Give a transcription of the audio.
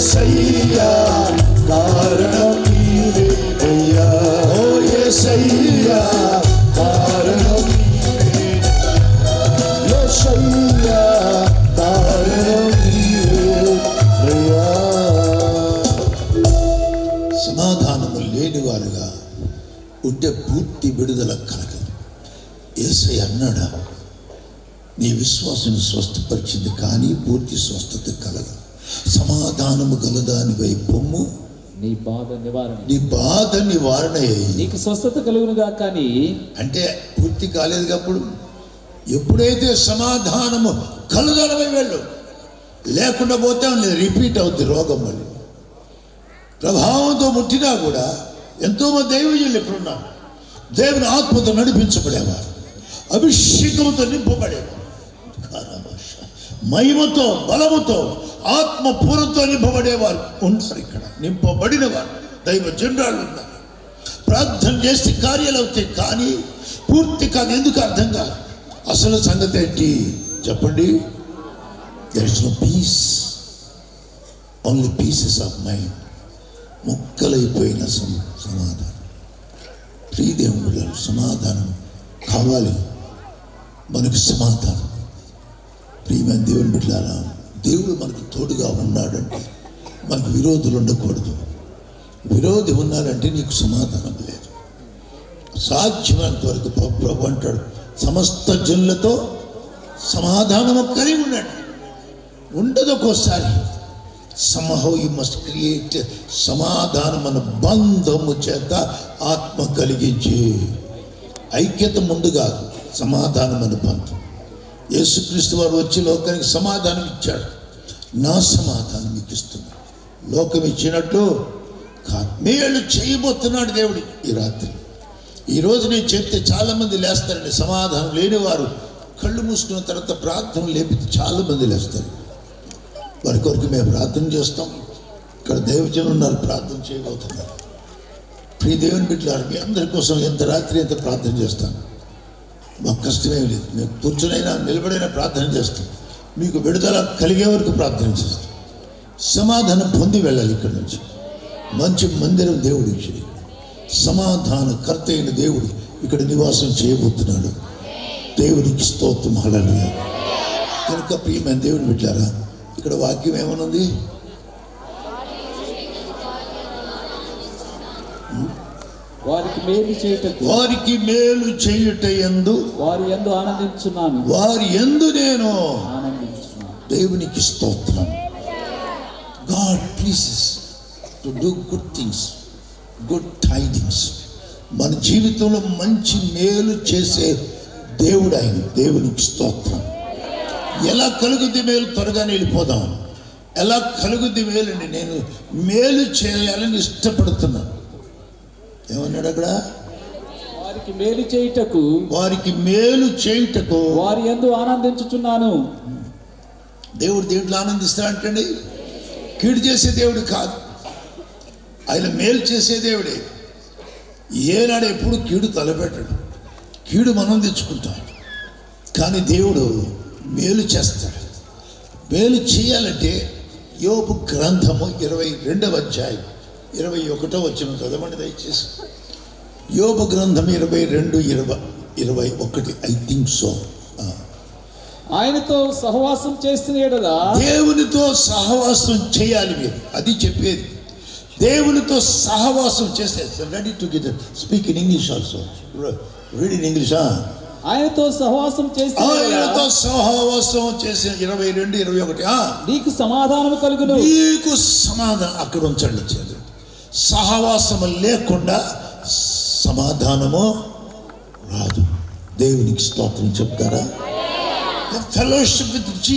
యేసయ్యా కారణం నీవేనయ్యా, ఓ యేసయ్యా కారణం నీవేనయ్యా, యేసయ్యా కారణం నీవేనయ్యా. సమాధానము లేనివారుగా ఉంటే పూర్తి విడుదల కలగదు. యేసయ్య అన్నాడా, నీ విశ్వాసం స్వస్థపరిచింది కానీ పూర్తి స్వస్థత కలగదు. సమాధానము గలదానివై పొమ్ము, నీ బాధ నివారణ, నీ బాధ నివారణ నీకు స్వస్థత కలుగునుగా. కానీ అంటే పూర్తి కాలేదు. అప్పుడు ఎప్పుడైతే సమాధానము కలగలవై వెళ్ళు, లేకుండా పోతే రిపీట్ అవుద్ది రోగం. మళ్ళీ ప్రభావంతో ముట్టినా కూడా ఎంతోమంది దైవజనులు ఎక్కడున్నారు, దేవుని ఆత్మతో నడిపించబడేవారు, అభిషేకంతో నింపబడేవారు, మహిమతో బలముతో ఆత్మపూర్వతో నింపబడేవారు ఉన్నారు. ఇక్కడ నింపబడిన వారు దైవ జనురాలు ఉన్నారు. ప్రార్థన చేస్తే కార్యాలు అవుతాయి కానీ పూర్తి కాదు. ఎందుకు అర్థం కాదు. అసలు సంగతి ఏంటి చెప్పండి? There is no peace, only pieces of mind. ముక్కలైపోయిన సమాధానం. ప్రియదేవుడు సమాధానం కావాలి మనకు. సమాధానం ప్రియమైన దేవుని బిడ్డలారా, దేవుడు మనకు తోడుగా ఉన్నాడంటే మనకు విరోధులు ఉండకూడదు. విరోధి ఉన్నాడంటే నీకు సమాధానం లేదు. సాధ్యమైనంత వరకు ప్రభు అంటాడు, సమస్త జనులతో సమాధానము కలిగి ఉండండి. ఉండదు ఒక్కోసారి. somehow you must create సమాధానం అన్న బంధము చేత ఆత్మ కలిగించి ఐక్యత ముందుగా సమాధానం అన్న బంధం. యేసుక్రీస్తు వారు వచ్చి లోకానికి సమాధానం ఇచ్చాడు. నా సమాధానం మీకు ఇస్తున్నాడు. లోకం ఇచ్చినట్టు కాదు, మేలు చేయబోతున్నాడు దేవుడు ఈ రాత్రి. ఈరోజు నేను చెప్తే చాలామంది లేస్తారండి. సమాధానం లేనివారు కళ్ళు మూసుకున్న తర్వాత ప్రార్థన లేపితే చాలామంది లేస్తారు. వారి కొరకు మేము ప్రార్థన చేస్తాం. ఇక్కడ దైవజనులు ఉన్నారు, ప్రార్థన చేయబోతున్నారు. ప్రియ దేవుని బిడ్డలారా, మీ అందరి కోసం ఎంత రాత్రి ఎంత ప్రార్థన చేస్తాను. మాకు కష్టమేమి లేదు. మేము కూర్చునైనా నిలబడైనా ప్రార్థన చేస్తాం. మీకు విడుదల కలిగే వరకు ప్రార్థన చేస్తాం. సమాధానం పొంది వెళ్ళాలి. ఇక్కడి నుంచి మంచి మందిరం దేవుడు ఇచ్చింది. సమాధాన కర్త అయిన దేవుడు ఇక్కడ నివాసం చేయబోతున్నాడు. దేవునికి స్తోత్రం. హల్లెలూయా. కనుక ప్రియమైన దేవుని బిడ్డలారా, ఇక్కడ వాక్యం ఏమనుంది? వారికి మేలు చేయుటకు, వారికి మేలు చేయుట యందు వారి యందు ఆనందించున్నాను, వారి యందు నేను ఆనందించున్నాను. దేవునికి స్తోత్రం. God pleases to do good things, good tidings. మన జీవితంలో మంచి మేలు చేసే దేవుడు ఆయన. దేవునికి స్తోత్రం. ఎలా కలుగుద్ది మేలు? త్వరగానే వెళ్ళిపోదాం. ఎలా కలుగుద్ది మేలండి? నేను మేలు చేయాలని ఇష్టపడుతున్నాను. ఏమన్నాడు అక్కడ? వారికి మేలు చేయుటకు, వారికి మేలు చేయుటకు వారి యందు ఆనందించుచున్నాను. దేవుడు దేవుడు ఆనందిస్తాడంటండి. కీడు చేసే దేవుడు కాదు, ఆయన మేలు చేసే దేవుడే. ఏనాడు ఎప్పుడు కీడు తలపెట్టడు. కీడు మనం తెచ్చుకుంటాం, కానీ దేవుడు మేలు చేస్తాడు. మేలు చేయాలంటే యోబు గ్రంథము 22వ అధ్యాయం 21వ వచనం చదవండి దయచేసి. యోబు గ్రంథం 22:21. I think so. ఆయనతో సహవాసం చేసిన యెడల, దేవునితో సహవాసం చేయాలి మీరు. అది చెప్పేది. దేవునితో సహవాసం చేస్తే ready to get speak in English also. Read in English. ఆయనతో సహవాసం చేసిన ఆయనతో సహవాసం చేసిన 22:21. నీకు సమాధానం కలుగును. నీకు సమాధానం. అక్కడ ఉంచండి. సహవాసము లేకుండా సమాధానము రాదు. దేవునికి స్తోత్రం చెప్తారా? Fellowship with